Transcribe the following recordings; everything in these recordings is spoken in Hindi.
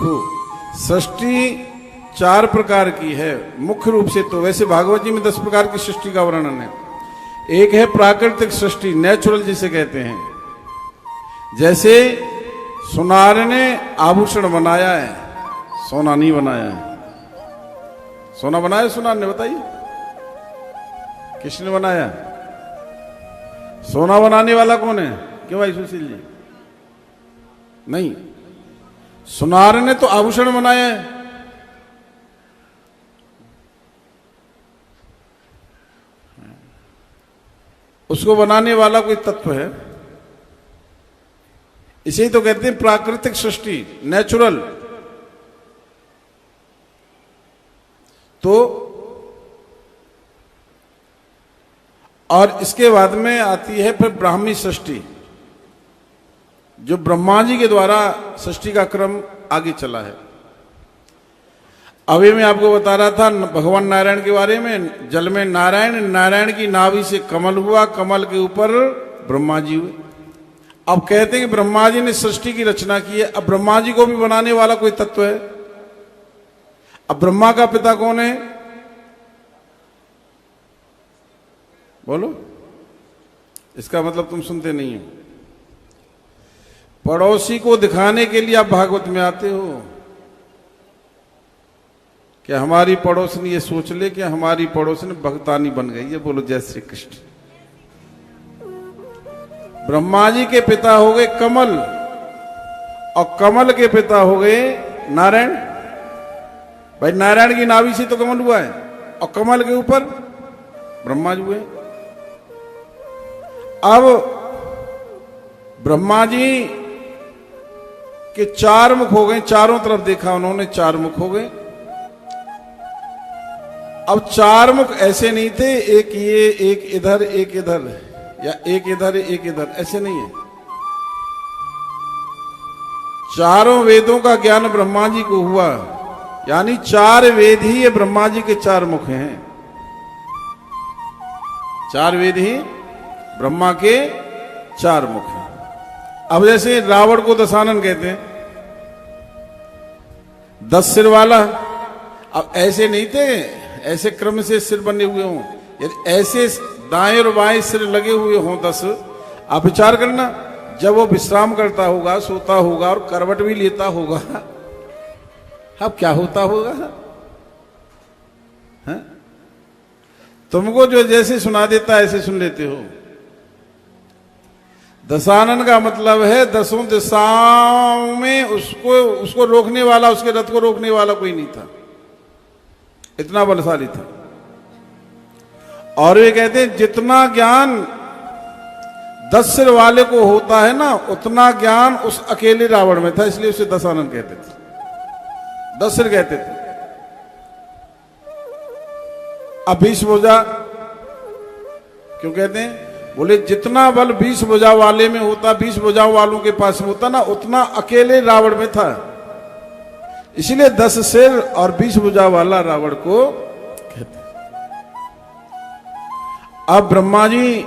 देखो सृष्टि 4 प्रकार की है मुख्य रूप से। तो वैसे भागवत जी में 10 प्रकार की सृष्टि का वर्णन है। एक है प्राकृतिक सृष्टि, नेचुरल जिसे कहते हैं। जैसे सुनार ने आभूषण बनाया है, सोना नहीं बनाया है। सोना बनाया सुनार ने, बताइए किसने बनाया? सोना बनाने वाला कौन है? क्यों भाई सुशील जी? नहीं, सुनार ने तो आभूषण बनाया है। उसको बनाने वाला कोई तत्व है। इसे ही तो कहते हैं प्राकृतिक सृष्टि, नेचुरल। तो और इसके बाद में आती है फिर ब्राह्मी सृष्टि, जो ब्रह्मा जी के द्वारा सृष्टि का क्रम आगे चला है। अभी मैं आपको बता रहा था भगवान नारायण के बारे में। जल में नारायण, नारायण की नाभि से कमल हुआ, कमल के ऊपर ब्रह्मा जी हुए। अब कहते हैं कि ब्रह्मा जी ने सृष्टि की रचना की है। अब ब्रह्मा जी को भी बनाने वाला कोई तत्व है। अब ब्रह्मा का पिता कौन है? बोलो। इसका मतलब तुम सुनते नहीं हो। पड़ोसी को दिखाने के लिए आप भागवत में आते हो कि हमारी पड़ोसनी ये सोच ले कि हमारी पड़ोसनी भगतानी बन गई है। बोलो जय श्री कृष्ण। ब्रह्मा जी के पिता हो गए कमल, और कमल के पिता हो गए नारायण। भाई नारायण की नाभि से तो कमल हुआ है, और कमल के ऊपर ब्रह्मा जी हुए। अब ब्रह्मा जी के 4 मुख हो गए, चारों तरफ देखा उन्होंने, 4 मुख हो गए। अब 4 मुख ऐसे नहीं थे, एक ये, एक इधर, एक इधर, या एक इधर, एक इधर, ऐसे नहीं है। चारों वेदों का ज्ञान ब्रह्मा जी को हुआ, यानी 4 वेद ही ये ब्रह्मा जी के 4 मुख हैं। 4 वेद ही ब्रह्मा के 4 मुख हैं। अब जैसे रावण को दशानन कहते हैं, 10 सिर वाला। अब ऐसे नहीं थे, ऐसे क्रम से सिर बने हुए हों, यदि ऐसे दाएं और बाएं सिर लगे हुए हों 10, आप विचार करना, जब वो विश्राम करता होगा, सोता होगा और करवट भी लेता होगा, अब क्या होता होगा? है? तुमको जो जैसे सुना देता है ऐसे सुन लेते हो। दशानन का मतलब है 10 दिशाओं में उसको रोकने वाला, उसके रथ को रोकने वाला कोई नहीं था, इतना बलशाली था। और वे कहते हैं जितना ज्ञान 10 सिर वाले को होता है ना, उतना ज्ञान उस अकेले रावण में था, इसलिए उसे दशानन कहते थे, 10 सिर कहते थे। अब 20 भुजा क्यों कहते हैं? बोले जितना बल 20 भुजा वाले में होता, 20 भुजाओं वालों के पास में होता ना, उतना अकेले रावण में था, इसलिए 10 सिर और 20 भुजा वाला रावण को कहते। अब ब्रह्मा जी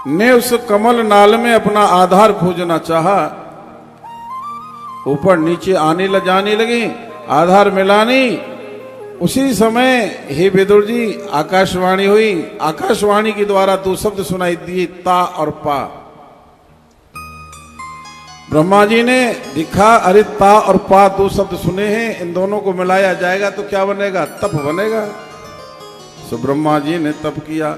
ने उस कमल नाल में अपना आधार खोजना चाहा, ऊपर नीचे आने जाने लगे, आधार मिला नहीं। उसी समय हे विदुर जी आकाशवाणी हुई, आकाशवाणी के द्वारा 2 शब्द सुनाई दिए, ता और पा। ब्रह्मा जी ने दिखा, अरे ता और पा 2 शब्द सुने हैं, इन दोनों को मिलाया जाएगा तो क्या बनेगा? तप बनेगा। सो ब्रह्मा जी ने तप किया।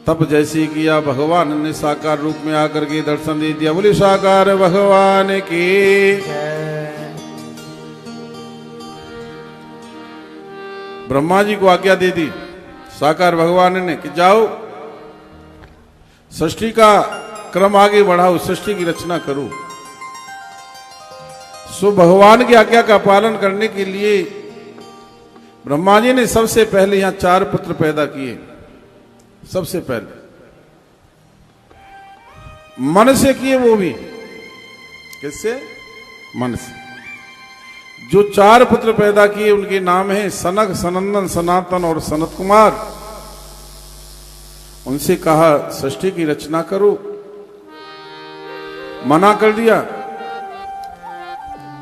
तप जैसे किया, भगवान ने साकार रूप में आकर के दर्शन दे दिया। बोले साकार भगवान की। ब्रह्मा जी को आज्ञा दे दी साकार भगवान ने कि जाओ सृष्टि का क्रम आगे बढ़ाओ, सृष्टि की रचना करो। सो भगवान की आज्ञा का पालन करने के लिए ब्रह्मा जी ने सबसे पहले यहां 4 पुत्र पैदा किए। सबसे पहले मन से किए, वो भी किससे? मन से। जो 4 पुत्र पैदा किए उनके नाम हैं सनक, सनंदन, सनातन और सनत कुमार। उनसे कहा सृष्टि की रचना करो, मना कर दिया।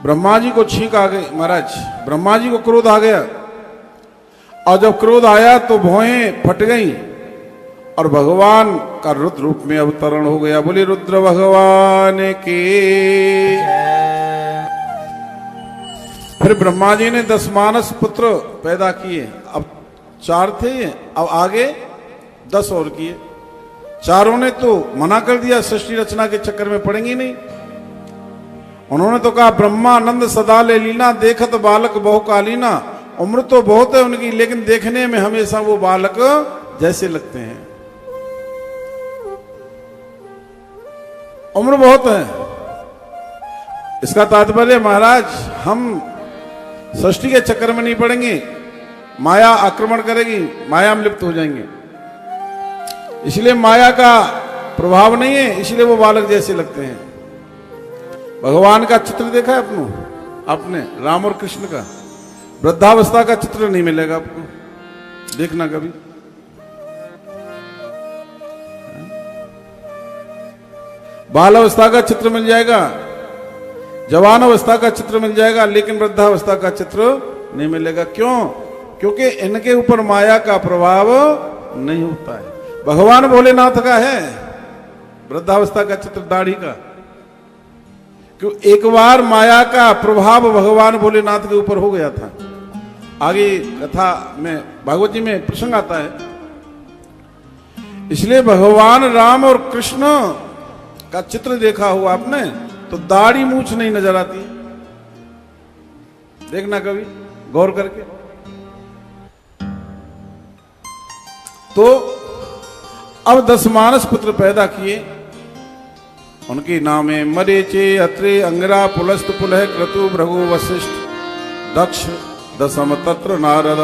ब्रह्मा जी को छींक आ गई। महाराज ब्रह्मा जी को क्रोध आ गया, और जब क्रोध आया तो भौहें फट गई और भगवान का रुद्र रूप में अवतरण हो गया। बोले रुद्र भगवान के। फिर ब्रह्मा जी ने 10 मानस पुत्र पैदा किए। अब 4 थे, अब आगे 10 और किए। चारों ने तो मना कर दिया, सृष्टि रचना के चक्कर में पड़ेंगी नहीं। उन्होंने तो कहा ब्रह्मानंद सदा ले लीना, देखत बालक बहुकालीना। उम्र तो बहुत है उनकी, लेकिन देखने में हमेशा वो बालक जैसे लगते हैं। उम्र बहुत है। इसका तात्पर्य महाराज हम सृष्टि के चक्कर में नहीं पड़ेंगे, माया आक्रमण करेगी, माया में लिप्त हो जाएंगे। इसलिए माया का प्रभाव नहीं है, इसलिए वो बालक जैसे लगते हैं। भगवान का चित्र देखा है आपने राम और कृष्ण का? वृद्धावस्था का चित्र नहीं मिलेगा आपको, देखना कभी। बाल अवस्था का चित्र मिल जाएगा, जवान अवस्था का चित्र मिल जाएगा, लेकिन वृद्धावस्था का चित्र नहीं मिलेगा। क्यों? क्योंकि इनके ऊपर माया का प्रभाव नहीं होता है। भगवान भोलेनाथ का है वृद्धावस्था का चित्र, दाढ़ी का। क्यों? एक बार माया का प्रभाव भगवान भोलेनाथ के ऊपर हो गया था। आगे कथा में भागवत जी में प्रसंग आता है। इसलिए भगवान राम और कृष्ण का चित्र देखा हुआ आपने तो दाढ़ी मूछ नहीं नजर आती। देखना कभी गौर करके। तो अब 10 मानस पुत्र पैदा किए। उनके नाम है मरीचे, अत्रे, अंगिरा, पुलस्त, पुलह, क्रतु, भृगु, वशिष्ठ, दक्ष, दशम, तत्र, नारद।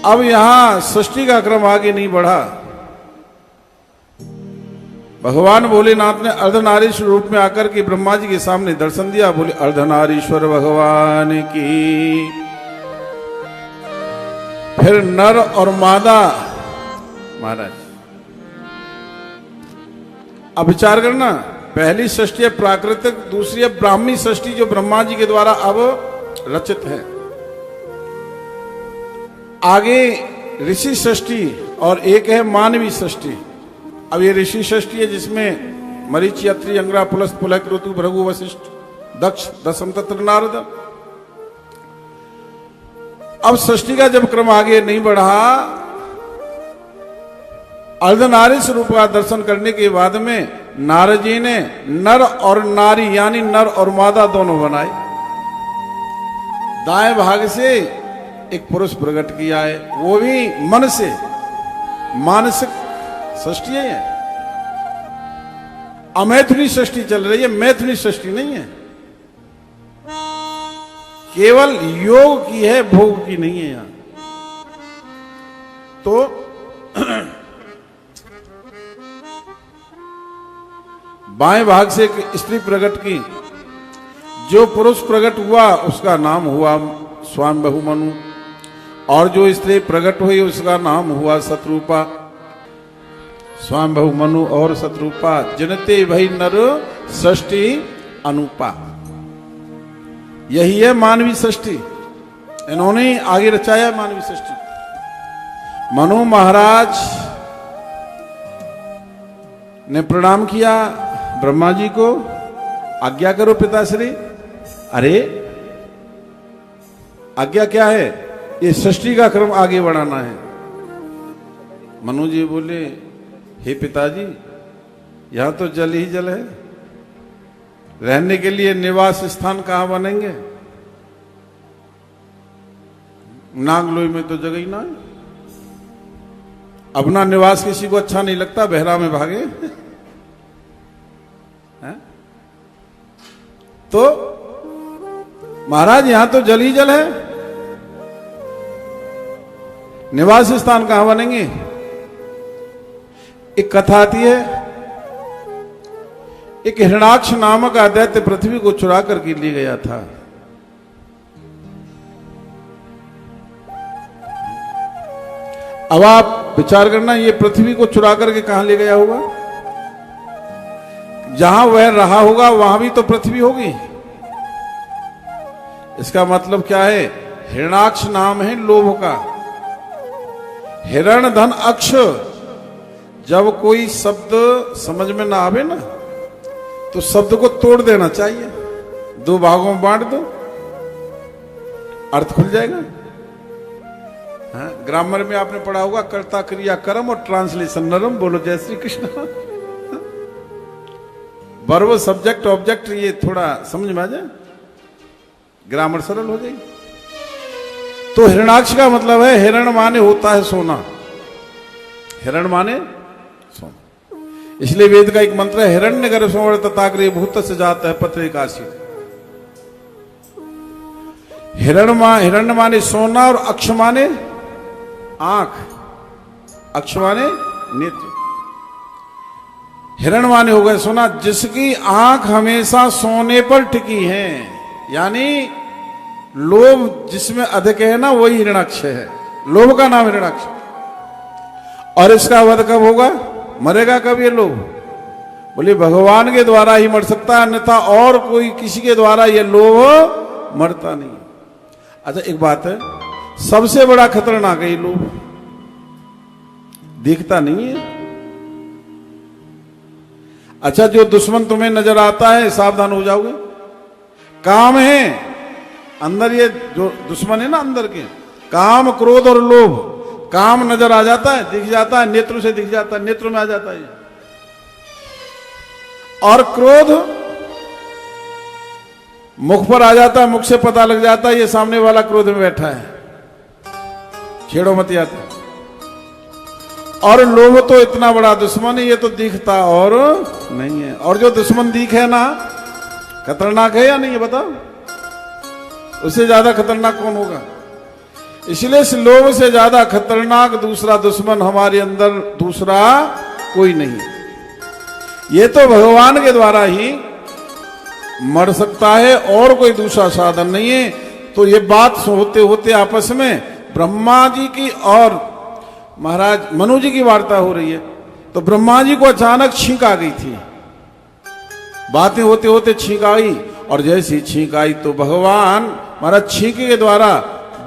अब यहां सृष्टि का क्रम आगे नहीं बढ़ा। भगवान भोलेनाथ ने अर्धनारीश्वर रूप में आकर के ब्रह्मा जी के सामने दर्शन दिया। बोले अर्धनारीश्वर भगवान की। फिर नर और मादा। महाराज अब विचार करना, पहली सृष्टि है प्राकृतिक, दूसरी है ब्राह्मी सृष्टि जो ब्रह्मा जी के द्वारा अब रचित है। आगे ऋषि सृष्टि और एक है मानवी सृष्टि। अब ये ऋषि सृष्टि है जिसमें मरीचि, अत्रि, अंगिरा, पुलस्त, पुलह, क्रतु, भृगु, वशिष्ठ, दक्ष, दशम, तत्र, नारद। अब सृष्टि का जब क्रम आगे नहीं बढ़ा, अर्धनारी स्वरूप का दर्शन करने के बाद में नारद जी ने नर और नारी यानी नर और मादा दोनों बनाए। दाएं भाग से एक पुरुष प्रकट किया है, वो भी मन से। मानसिक सृष्टि है, अमैथुनी सृष्टि चल रही है, मैथुनी सृष्टि नहीं है। केवल योग की है, भोग की नहीं है यहां। तो बाएं भाग से एक स्त्री प्रकट की। जो पुरुष प्रकट हुआ उसका नाम हुआ स्वायंभू मनु, और जो स्त्री प्रकट हुई उसका नाम हुआ शत्रुपा। स्वायंभू मनु और शत्रुपा जनते भई नर सृष्टि अनुपा। यही है मानवी सृष्टि। इन्होंने आगे रचाया मानवी सृष्टि। मनु महाराज ने प्रणाम किया ब्रह्मा जी को, आज्ञा करो पिताश्री। अरे आज्ञा क्या है? ये सृष्टि का क्रम आगे बढ़ाना है। मनु जी बोले हे पिताजी, यहां तो जल ही जल है, रहने के लिए निवास स्थान कहां बनेंगे? नागलोई में तो जगह ही ना है। अपना निवास किसी को अच्छा नहीं लगता, बहरा में भागे। तो महाराज यहां तो जल ही जल है, निवास स्थान कहां बनेंगे? एक कथा आती है, एक हिरणाक्ष नामक दैत्य पृथ्वी को चुरा करके ले गया था। अब आप विचार करना, ये पृथ्वी को चुरा करके कहां ले गया होगा? जहां वह रहा होगा वहां भी तो पृथ्वी होगी। इसका मतलब क्या है? हिरणाक्ष नाम है लोभ का। हिरण धन अक्ष, जब कोई शब्द समझ में ना आवे ना तो शब्द को तोड़ देना चाहिए, दो भागों में बांट दो, अर्थ खुल जाएगा। हाँ, ग्रामर में आपने पढ़ा होगा कर्ता क्रिया कर्म और ट्रांसलेशन नरम। बोलो जय Shri Krishna. Verb subject object ये थोड़ा समझ में आ जाए, ग्रामर सरल हो जाएगी। तो हिरणाक्ष का मतलब है हिरण माने होता है सोना, हिरण माने सोना। इसलिए वेद का एक मंत्र है, हिरण्य गर्भ संवर्त तथाग्रे भूत से जाता है पत्रिकाशी। हिरण्य माने सोना और अक्ष माने आंख, अक्ष माने नेत्र। हिरण माने हो गए सोना, जिसकी आंख हमेशा सोने पर टिकी है, यानी लोभ जिसमें अधिक है ना वही हिरणाक्ष है। लोभ का नाम हिरणाक्ष। और इसका वध कब होगा? मरेगा कब ये लोभ? बोले भगवान के द्वारा ही मर सकता है, अन्यथा और कोई किसी के द्वारा ये लोभ मरता नहीं। अच्छा एक बात है, सबसे बड़ा खतरनाक है ये लोभ, दिखता नहीं है। अच्छा जो दुश्मन तुम्हें नजर आता है सावधान हो जाओगे। काम है अंदर, ये जो दुश्मन है ना अंदर के, काम क्रोध और लोभ। काम नजर आ जाता है, दिख जाता है, नेत्र से दिख जाता है, नेत्र में आ जाता है। और क्रोध मुख पर आ जाता है, मुख से पता लग जाता है ये सामने वाला क्रोध में बैठा है, छेड़ो मत आता। और लोभ तो इतना बड़ा दुश्मन है, ये तो दिखता और नहीं है। और जो दुश्मन दिखे ना, खतरनाक है या नहीं है बताओ? उससे ज्यादा खतरनाक कौन होगा? इसलिए इस लोभ से ज्यादा खतरनाक दूसरा दुश्मन हमारे अंदर दूसरा कोई नहीं। ये तो भगवान के द्वारा ही मर सकता है और कोई दूसरा साधन नहीं है। तो ये बात होते होते आपस में ब्रह्मा जी की और महाराज मनु जी की वार्ता हो रही है। तो ब्रह्मा जी को अचानक छींक आ गई थी, बातें होते होते छींक आई। और जैसी छींक आई तो भगवान महाराज छींक के द्वारा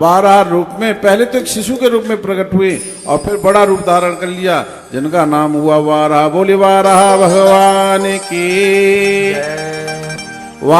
12 रूप में, पहले तो एक शिशु के रूप में प्रकट हुए और फिर बड़ा रूप धारण कर लिया, जिनका नाम हुआ वाराह। बोले वाराह भगवान की।